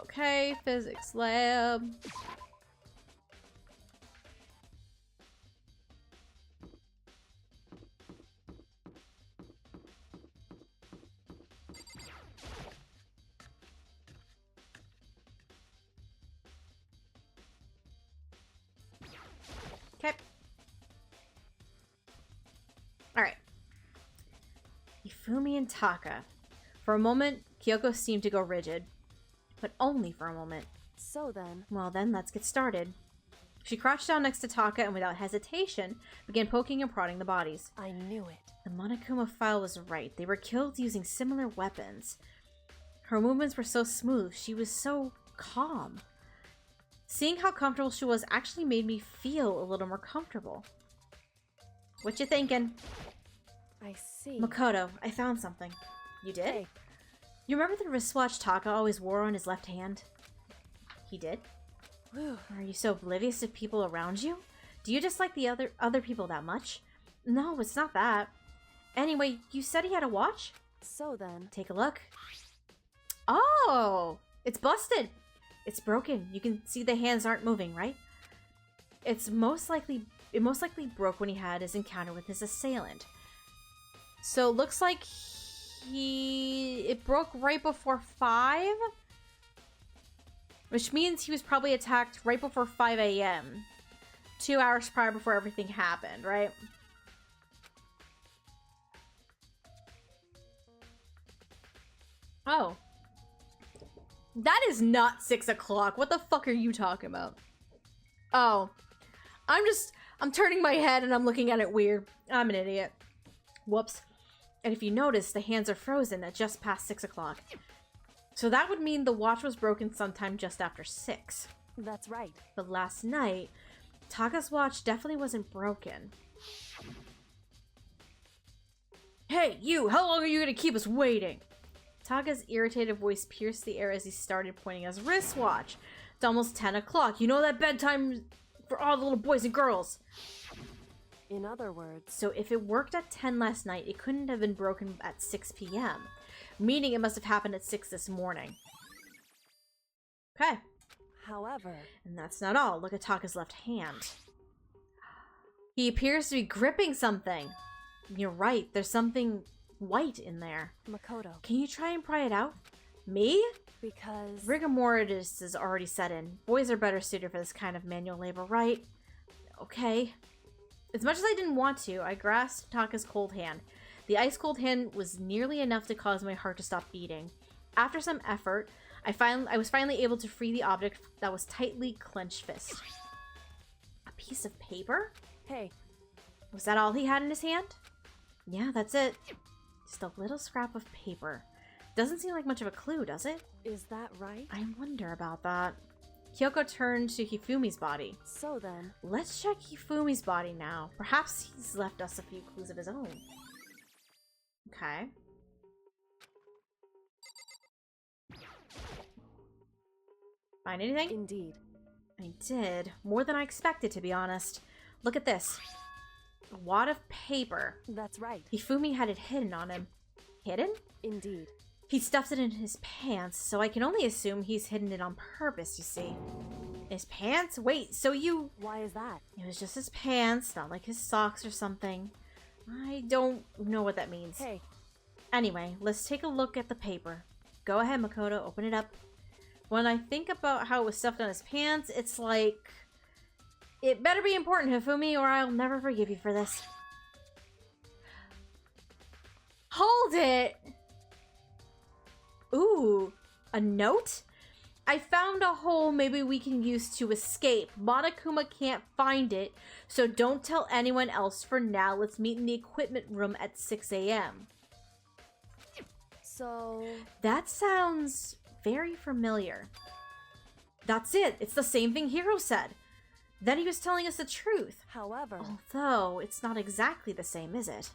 A: Okay, physics lab. Okay. Alright. Ifumi and Taka. For a moment, Kyoko seemed to go rigid. But only for a moment.
E: So then...
A: Well then, let's get started. She crouched down next to Taka and without hesitation, began poking and prodding the bodies.
E: I knew it.
A: The Monokuma file was right. They were killed using similar weapons. Her movements were so smooth. She was so calm. Seeing how comfortable she was actually made me feel a little more comfortable. What you thinking?
E: I see.
A: Makoto, I found something. You did?
E: Hey.
A: You remember the wristwatch Taka always wore on his left hand? He did?
E: Whew.
A: Are you so oblivious to people around you? Do you dislike the other people that much? No, it's not that. Anyway, you said he had a watch?
E: So then...
A: Take a look. Oh! It's busted! It's broken. You can see the hands aren't moving, right? It most likely broke when he had his encounter with his assailant. So looks like it broke right before 5? which means he was probably attacked right before 5 a.m. 2 hours prior before everything happened, right? Oh. That is not 6 o'clock. What the fuck are you talking about? Oh. I'm turning my head and I'm looking at it weird. I'm an idiot. Whoops. And if you notice, the hands are frozen at just past 6 o'clock. So that would mean the watch was broken sometime just after 6.
E: That's right.
A: But last night, Taka's watch definitely wasn't broken. Hey, you! How long are you gonna keep us waiting? Taka's irritated voice pierced the air as he started pointing at his wristwatch. It's almost 10 o'clock. You know that bedtime for all the little boys and girls.
E: In other words...
A: So if it worked at 10 last night, it couldn't have been broken at 6 p.m. Meaning it must have happened at 6 this morning. Okay.
E: However...
A: And that's not all. Look at Taka's left hand. He appears to be gripping something. You're right. There's something white in there.
E: Makoto.
A: Can you try and pry it out? Me?
E: Because...
A: Rigor mortis is already set in. Boys are better suited for this kind of manual labor, right? Okay. As much as I didn't want to, I grasped Taka's cold hand. The ice-cold hand was nearly enough to cause my heart to stop beating. After some effort, I was finally able to free the object that was tightly clenched fist. A piece of paper?
E: Hey.
A: Was that all he had in his hand? Yeah, that's it. Just a little scrap of paper. Doesn't seem like much of a clue, does it?
E: Is that right?
A: I wonder about that. Kyoko turned to Hifumi's body.
E: So then...
A: Let's check Hifumi's body now. Perhaps he's left us a few clues of his own. Okay. Find anything?
E: Indeed.
A: I did. More than I expected, to be honest. Look at this. A wad of paper.
E: That's right.
A: Hifumi had it hidden on him. Hidden?
E: Indeed.
A: He stuffed it in his pants, so I can only assume he's hidden it on purpose, you see. His pants? Wait, so you...
E: Why is that?
A: It was just his pants, not like his socks or something. I don't know what that means.
E: Hey.
A: Anyway, let's take a look at the paper. Go ahead, Makoto, open it up. When I think about how it was stuffed on his pants, it's like... It better be important, Hifumi, or I'll never forgive you for this. Hold it! Ooh, a note? I found a hole maybe we can use to escape. Monokuma can't find it, so don't tell anyone else for now. Let's meet in the equipment room at 6 a.m.
E: So...
A: That sounds very familiar. That's it. It's the same thing Hiro said. Then he was telling us the truth.
E: However...
A: Although, it's not exactly the same, is it?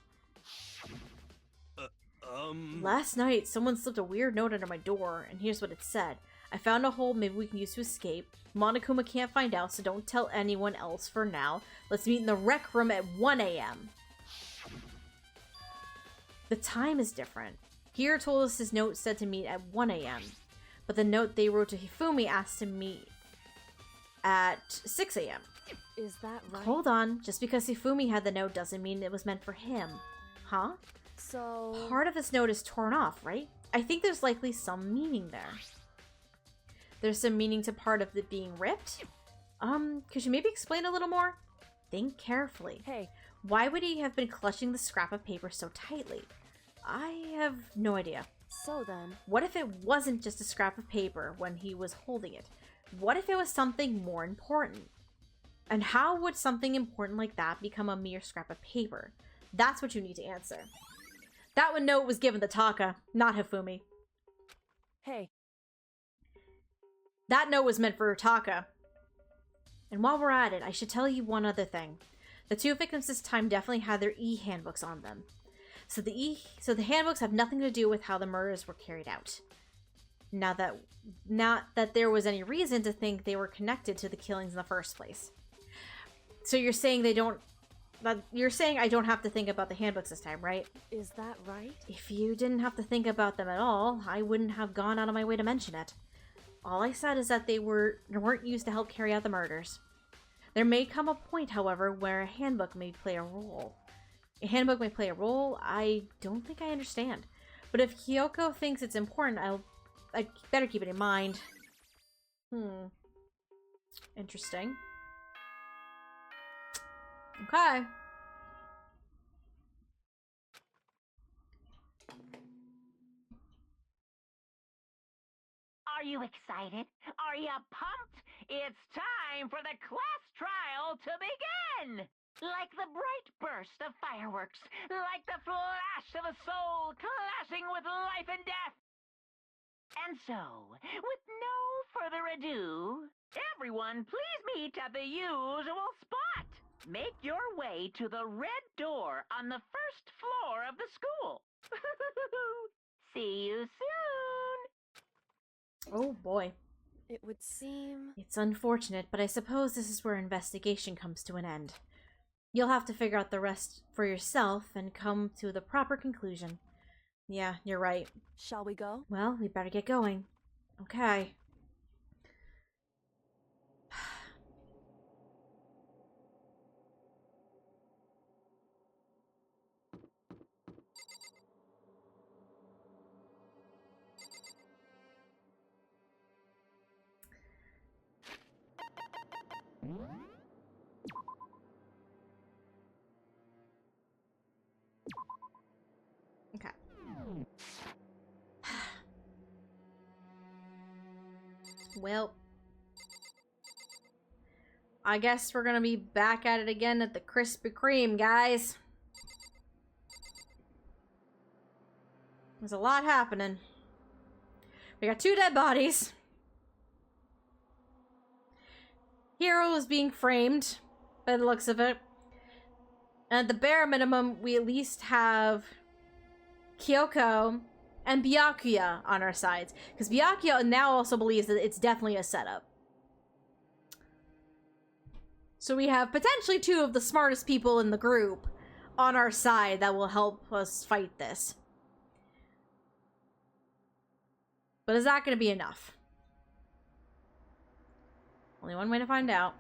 A: Last night, someone slipped a weird note under my door, and here's what it said. I found a hole maybe we can use to escape. Monokuma can't find out, so don't tell anyone else for now. Let's meet in the rec room at 1 a.m. The time is different. Hiro told us his note said to meet at 1 a.m. But the note they wrote to Hifumi asked to meet at 6 a.m.
E: Is that right?
A: Hold on. Just because Hifumi had the note doesn't mean it was meant for him. Huh?
E: So...
A: Part of this note is torn off, right? I think there's likely some meaning there. There's some meaning to part of it being ripped? Could you maybe explain a little more? Think carefully.
E: Hey.
A: Why would he have been clutching the scrap of paper so tightly? I have no idea.
E: So then...
A: What if it wasn't just a scrap of paper when he was holding it? What if it was something more important? And how would something important like that become a mere scrap of paper? That's what you need to answer. That one note was given to Taka, not Hifumi.
E: Hey.
A: That note was meant for Taka. And while we're at it, I should tell you one other thing. The two victims this time definitely had their e-handbooks on them. So the handbooks have nothing to do with how the murders were carried out. Not that there was any reason to think they were connected to the killings in the first place. So you're saying I don't have to think about the handbooks this time, right?
E: Is that right?
A: If you didn't have to think about them at all, I wouldn't have gone out of my way to mention it. All I said is that they weren't used to help carry out the murders. There may come a point, however, where a handbook may play a role. A handbook may play a role? I don't think I understand. But if Kyoko thinks it's important, I better keep it in mind. Interesting. Okay.
I: Are you excited? Are you pumped? It's time for the class trial to begin! Like the bright burst of fireworks, like the flash of a soul clashing with life and death. And so, with no further ado, everyone please meet at the usual spot. Make your way to the red door on the first floor of the school. See you soon!
A: Oh boy.
E: It would seem...
A: It's unfortunate, but I suppose this is where investigation comes to an end. You'll have to figure out the rest for yourself and come to the proper conclusion. Yeah, you're right.
E: Shall we go?
A: Well, we better get going. Okay. Okay. Well, I guess we're gonna be back at it again at the Krispy Kreme, guys. There's a lot happening. We got 2 dead bodies. Hero is being framed, by the looks of it. And at the bare minimum, we at least have Kyoko and Byakuya on our sides. Because Byakuya now also believes that it's definitely a setup. So we have potentially 2 of the smartest people in the group on our side that will help us fight this. But is that going to be enough? Only one way to find out.